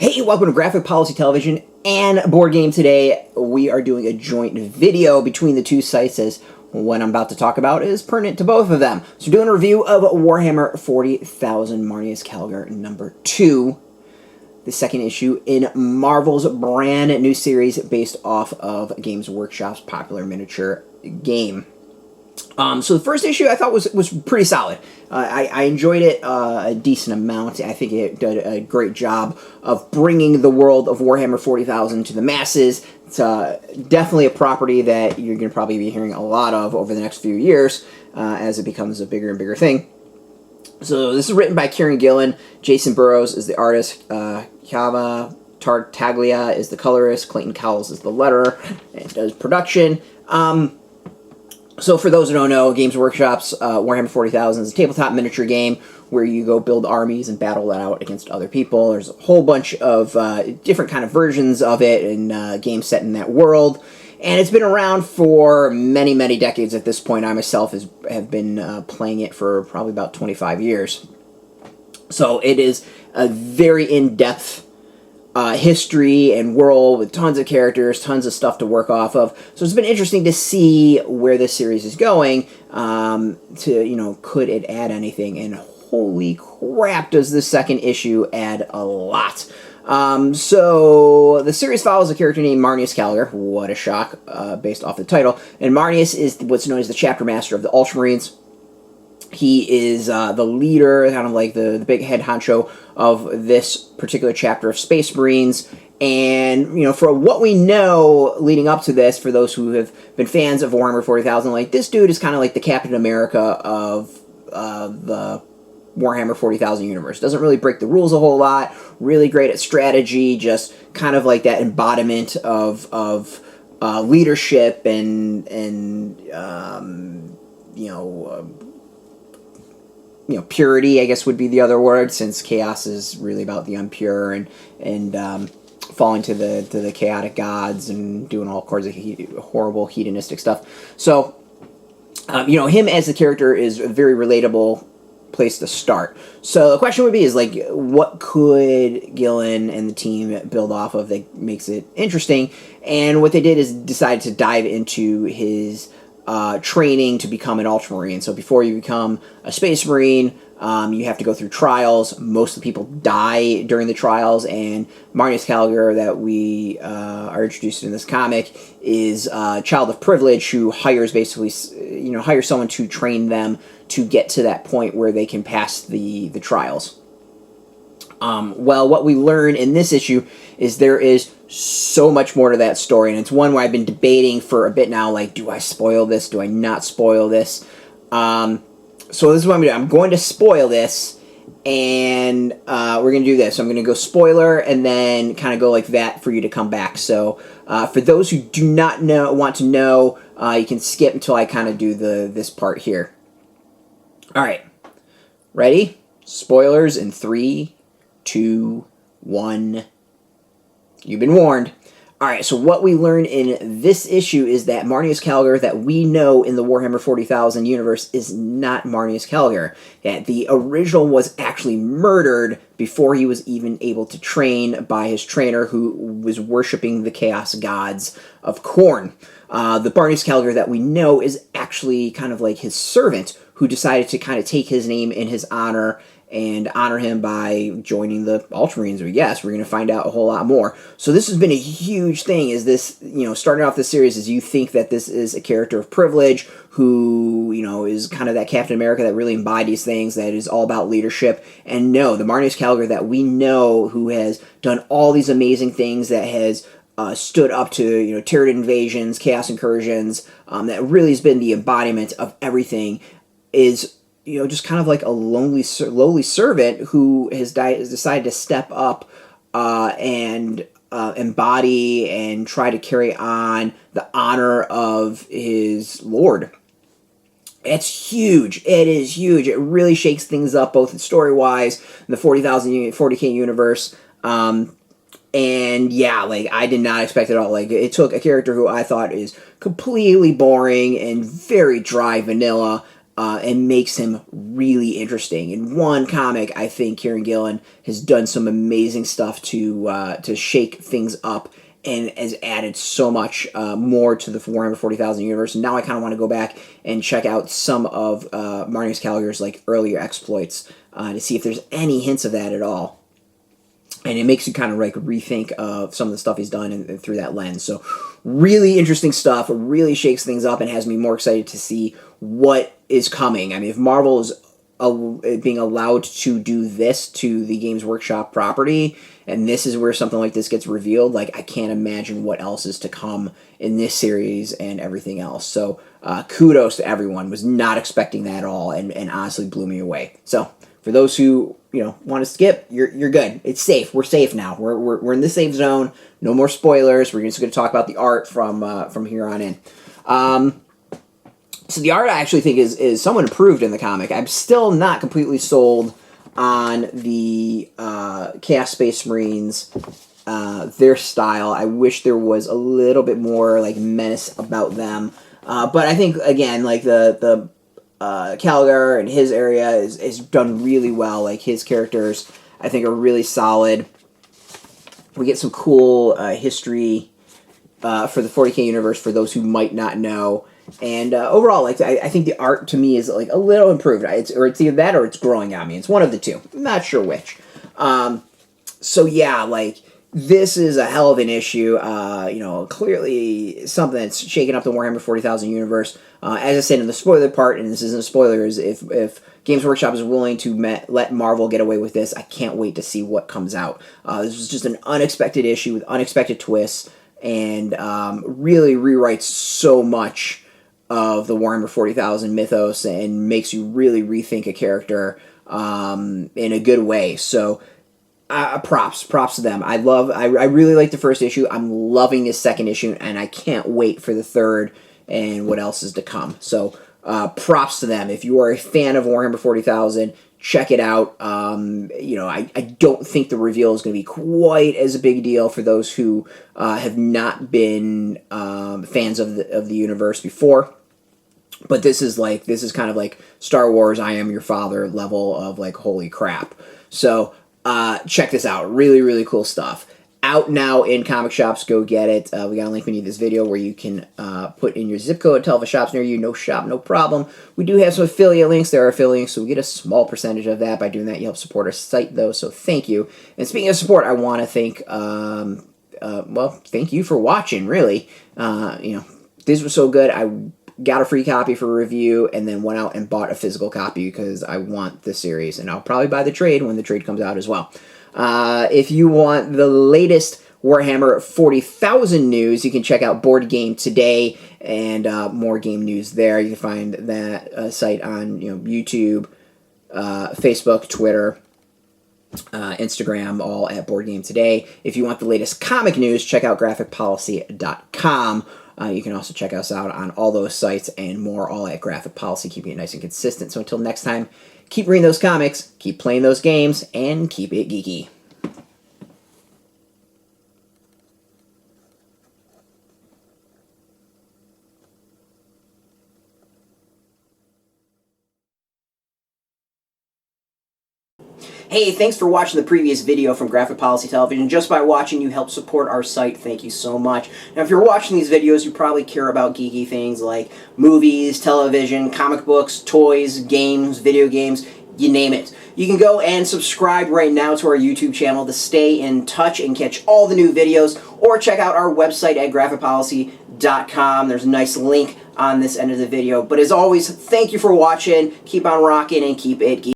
Hey, welcome to Graphic Policy Television and Board Game. Today we are doing a joint video between the two sites, as what I'm about to talk about is pertinent to both of them. So doing a review of Warhammer 40,000 Marneus Calgar number 2, the second issue in Marvel's brand new series based off of Games Workshop's popular miniature game. So the first issue I thought was pretty solid. I enjoyed it a decent amount. I think it did a great job of bringing the world of Warhammer 40,000 to the masses. It's definitely a property that you're going to probably be hearing a lot of over the next few years as it becomes a bigger and bigger thing. So this is written by Kieron Gillen. Jacen Burrows is the artist. Tartaglia is the colorist. Clayton Cowles is the letterer and does production. So for those who don't know, Games Workshop's Warhammer 40,000 is a tabletop miniature game where you go build armies and battle that out against other people. There's a whole bunch of different kind of versions of it and games set in that world. And it's been around for many, many decades at this point. I myself have been playing it for probably about 25 years. So it is a very in-depth history and world with tons of characters, tons of stuff to work off of. So it's been interesting to see where this series is going, could it add anything? And holy crap, does this second issue add a lot. So the series follows a character named Marneus Calgar. What a shock, based off the title. And Marneus is what's known as the chapter master of the Ultramarines. He is the leader, kind of like the big head honcho of this particular chapter of Space Marines. And, for what we know leading up to this, for those who have been fans of Warhammer 40,000, like, this dude is kind of like the Captain America of the Warhammer 40,000 universe. Doesn't really break the rules a whole lot. Really great at strategy. Just kind of like that embodiment of leadership and purity, I guess, would be the other word, since chaos is really about the impure and falling to the chaotic gods and doing all kinds of horrible hedonistic stuff. So, him as a character is a very relatable place to start. So the question would be like, what could Gillen and the team build off of that makes it interesting? And what they did is decide to dive into his training to become an Ultramarine. So before you become a Space Marine, you have to go through trials. Most of the people die during the trials, and Marneus Calgar, that we are introduced in this comic, is a child of privilege who hires someone to train them to get to that point where they can pass the trials. Well, what we learn in this issue is there is so much more to that story, and it's one where I've been debating for a bit now, like, do I spoil this? Do I not spoil this? So this is what I'm going to do. I'm going to spoil this, and we're going to do this. So I'm going to go spoiler, and then kind of go like that for you to come back. So for those who do not want to know, you can skip until I kind of do this part here. All right. Ready? Spoilers in 3, 2, 1. You've been warned. Alright, so what we learn in this issue is that Marneus Calgar that we know in the Warhammer 40,000 universe is not Marneus Calgar. That the original was actually murdered before he was even able to train by his trainer, who was worshipping the chaos gods of Khorne. The Marneus Calgar that we know is actually kind of like his servant, who decided to kind of take his name in his honor and honor him by joining the Ultramarines, or yes, we're going to find out a whole lot more. So this has been a huge thing, is this, starting off this series, is you think that this is a character of privilege who, is kind of that Captain America that really embodies things, that is all about leadership. And no, the Marneus Calgar that we know, who has done all these amazing things, that has stood up to, Tyranid invasions, chaos incursions, that really has been the embodiment of everything, is just kind of like a lowly servant who has decided to step up and embody and try to carry on the honor of his lord. It's huge. It is huge. It really shakes things up, both story-wise, in the 40K universe. And yeah, like, I did not expect it at all. Like, it took a character who I thought is completely boring and very dry vanilla, and makes him really interesting. In one comic, I think Kieron Gillen has done some amazing stuff to shake things up and has added so much more to the Warhammer 40,000 universe. And now I kind of want to go back and check out some of Marneus Calgar's like earlier exploits to see if there's any hints of that at all. And it makes you kind of like rethink of some of the stuff he's done and through that lens. So really interesting stuff. Really shakes things up and has me more excited to see what is coming. I mean, if Marvel is being allowed to do this to the Games Workshop property, and this is where something like this gets revealed, like I can't imagine what else is to come in this series and everything else. So kudos to everyone. Was not expecting that at all, and honestly blew me away. So for those who want to skip, you're good. It's safe. We're safe now. We're in the safe zone. No more spoilers. We're just going to talk about the art from here on in. So the art I actually think is somewhat improved in the comic. I'm still not completely sold on the Chaos Space Marines, their style. I wish there was a little bit more like menace about them. But I think again, like the Calgar and his area is done really well. Like his characters, I think, are really solid. We get some cool history for the 40K universe for those who might not know. And overall, like I think the art to me is like a little improved. It's either that or it's growing on me. It's one of the two. I'm not sure which. So yeah, like this is a hell of an issue. Clearly something that's shaking up the Warhammer 40,000 universe. As I said in the spoiler part, and this isn't a spoiler, is if Games Workshop is willing to let Marvel get away with this, I can't wait to see what comes out. This was just an unexpected issue with unexpected twists, and really rewrites so much of the Warhammer 40,000 mythos and makes you really rethink a character in a good way. So props to them. I really like the first issue. I'm loving this second issue, and I can't wait for the third and what else is to come. So props to them. If you are a fan of Warhammer 40,000, check it out. I don't think the reveal is going to be quite as a big deal for those who have not been fans of the universe before. But this is kind of like Star Wars I Am Your Father level of like holy crap. So check this out. Really, really cool stuff. Out now in comic shops. Go get it. We got a link beneath this video where you can put in your zip code, tell if a shop's near you. No shop, no problem. We do have some affiliate links. There are affiliate links, so we get a small percentage of that. By doing that, you help support our site, though, so thank you. And speaking of support, I want to thank, thank you for watching, really. This was so good. I got a free copy for review, and then went out and bought a physical copy because I want the series, and I'll probably buy the trade when the trade comes out as well. If you want the latest Warhammer 40,000 news, you can check out Board Game Today and more game news there. You can find that site on YouTube, Facebook, Twitter, Instagram, all at Board Game Today. If you want the latest comic news, check out graphicpolicy.com. You can also check us out on all those sites and more, all at Graphic Policy, keeping it nice and consistent. So until next time, keep reading those comics, keep playing those games, and keep it geeky. Hey, thanks for watching the previous video from Graphic Policy Television. Just by watching, you help support our site. Thank you so much. Now, if you're watching these videos, you probably care about geeky things like movies, television, comic books, toys, games, video games, you name it. You can go and subscribe right now to our YouTube channel to stay in touch and catch all the new videos, or check out our website at graphicpolicy.com. There's a nice link on this end of the video. But as always, thank you for watching. Keep on rocking and keep it geeky.